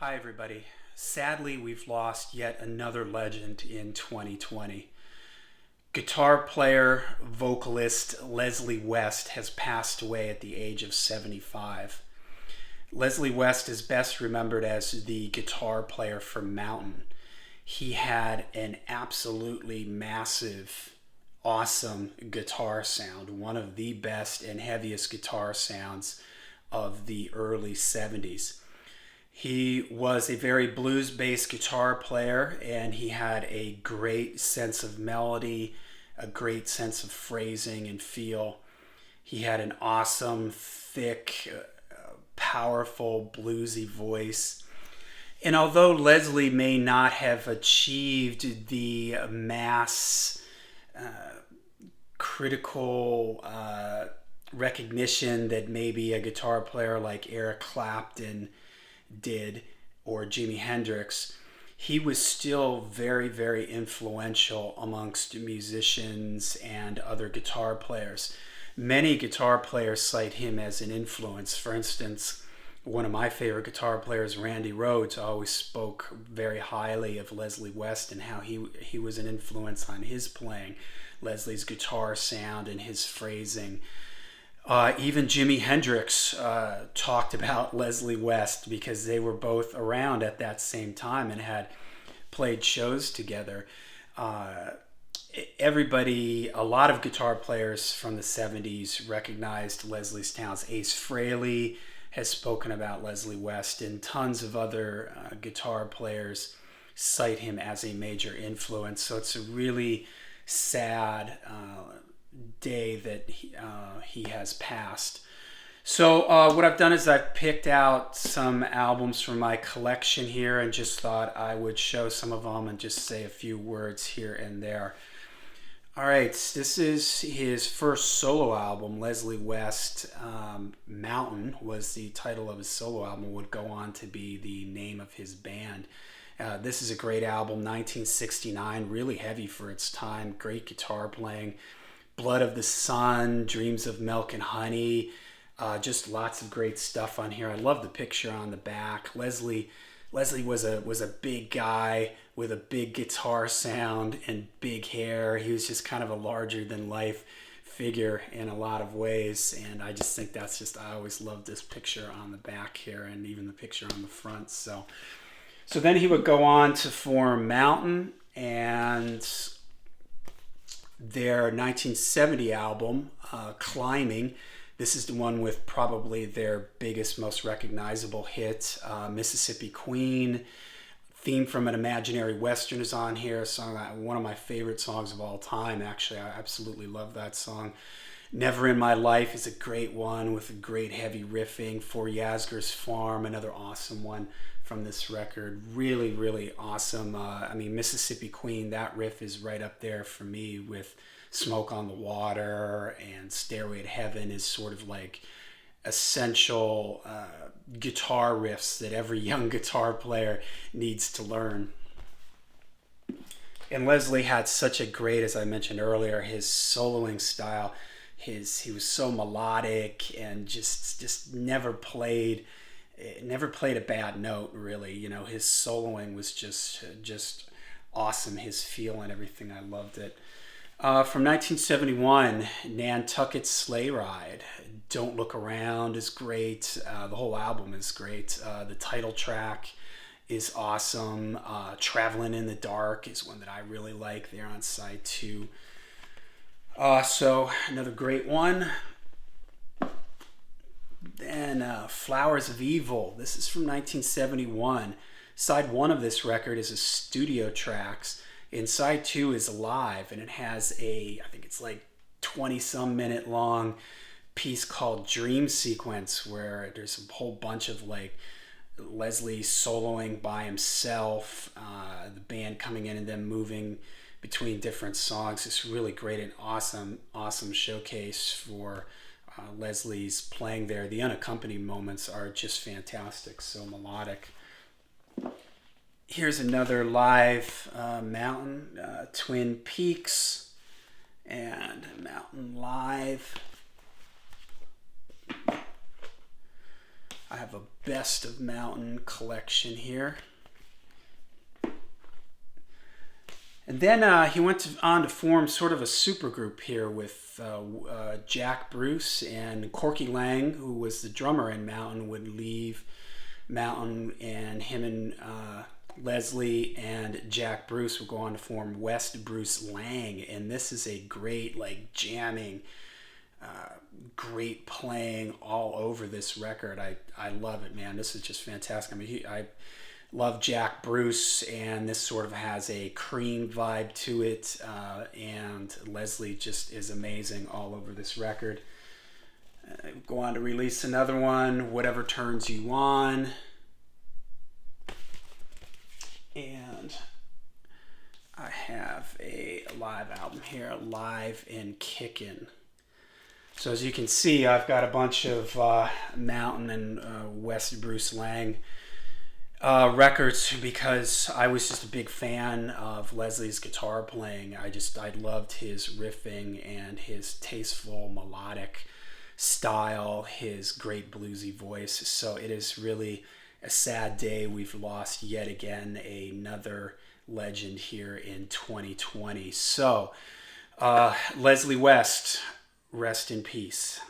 Hi, everybody. Sadly, we've lost yet another legend in 2020. Guitar player, vocalist Leslie West has passed away at the age of 75. Leslie West is best remembered as the guitar player for Mountain. He had an absolutely massive, awesome guitar sound, one of the best and heaviest guitar sounds of the early 70s. He was a very blues-based guitar player, and he had a great sense of melody, a great sense of phrasing and feel. He had an awesome, thick, powerful, bluesy voice. And although Leslie may not have achieved the mass critical recognition that maybe a guitar player like Eric Clapton did or Jimi Hendrix, he was still very, very influential amongst musicians and other guitar players. Many guitar players cite him as an influence. For instance, one of my favorite guitar players, Randy Rhoads, always spoke very highly of Leslie West and how he was an influence on his playing, Leslie's guitar sound and his phrasing. Even Jimi Hendrix talked about Leslie West because they were both around at that same time and had played shows together. A lot of guitar players from the 70s recognized Leslie's talents. Ace Frehley has spoken about Leslie West, and tons of other guitar players cite him as a major influence. So it's a really sad day that he has passed. So what I've done is I've picked out some albums from my collection here and just thought I would show some of them and just say a few words here and there. Alright, this is his first solo album, Leslie West. Mountain was the title of his solo album, would go on to be the name of his band. This is a great album, 1969, really heavy for its time, great guitar playing. Blood of the Sun, Dreams of Milk and Honey, just lots of great stuff on here. I love the picture on the back. Leslie was a big guy with a big guitar sound and big hair. He was just kind of a larger than life figure in a lot of ways, and I just think I always loved this picture on the back here and even the picture on the front. So then he would go on to form Mountain, and their 1970 album, Climbing. This is the one with probably their biggest, most recognizable hit, Mississippi Queen. Theme from an Imaginary Western is on here. One of my favorite songs of all time, actually. I absolutely love that song. Never in My Life is a great one with a great heavy riffing. For Yasgur's Farm, another awesome one from this record. Really, really awesome. Mississippi Queen, that riff is right up there for me with Smoke on the Water, and Stairway to Heaven is sort of like essential guitar riffs that every young guitar player needs to learn. And Leslie had such a great, as I mentioned earlier, his soloing style. He was so melodic and just never played a bad note, really. You know, his soloing was just awesome. His feel and everything, I loved it. From 1971, Nantucket Sleigh Ride. Don't Look Around is great. The whole album is great. The title track is awesome. Traveling in the Dark is one that I really like. They're on side 2. So another great one. Then Flowers of Evil. This is from 1971. Side 1 of this record is a studio tracks, and side 2 is live, and it has I think it's like 20-some minute long piece called Dream Sequence, where there's a whole bunch of like Leslie soloing by himself, the band coming in and then moving between different songs. It's really great and awesome showcase for Leslie's playing there. The unaccompanied moments are just fantastic, so melodic. Here's another live Mountain, Twin Peaks, and Mountain live. I have a Best of Mountain collection here. And then he went on to form sort of a supergroup here with Jack Bruce and Corky Lang, who was the drummer in Mountain, would leave Mountain, and him and Leslie and Jack Bruce would go on to form West Bruce Lang. And this is a great, like, jamming, great playing all over this record. I love it, man. This is just fantastic. I mean, I love Jack Bruce, and this sort of has a Cream vibe to it, and Leslie just is amazing all over this record. Go on to release another one, Whatever Turns You On, and I have a live album here, Live and Kickin'. So as you can see, I've got a bunch of Mountain and West Bruce Lang records, because I was just a big fan of Leslie's guitar playing. I loved his riffing and his tasteful melodic style, his great bluesy voice. So it is really a sad day. We've lost yet again another legend here in 2020. So Leslie West, rest in peace.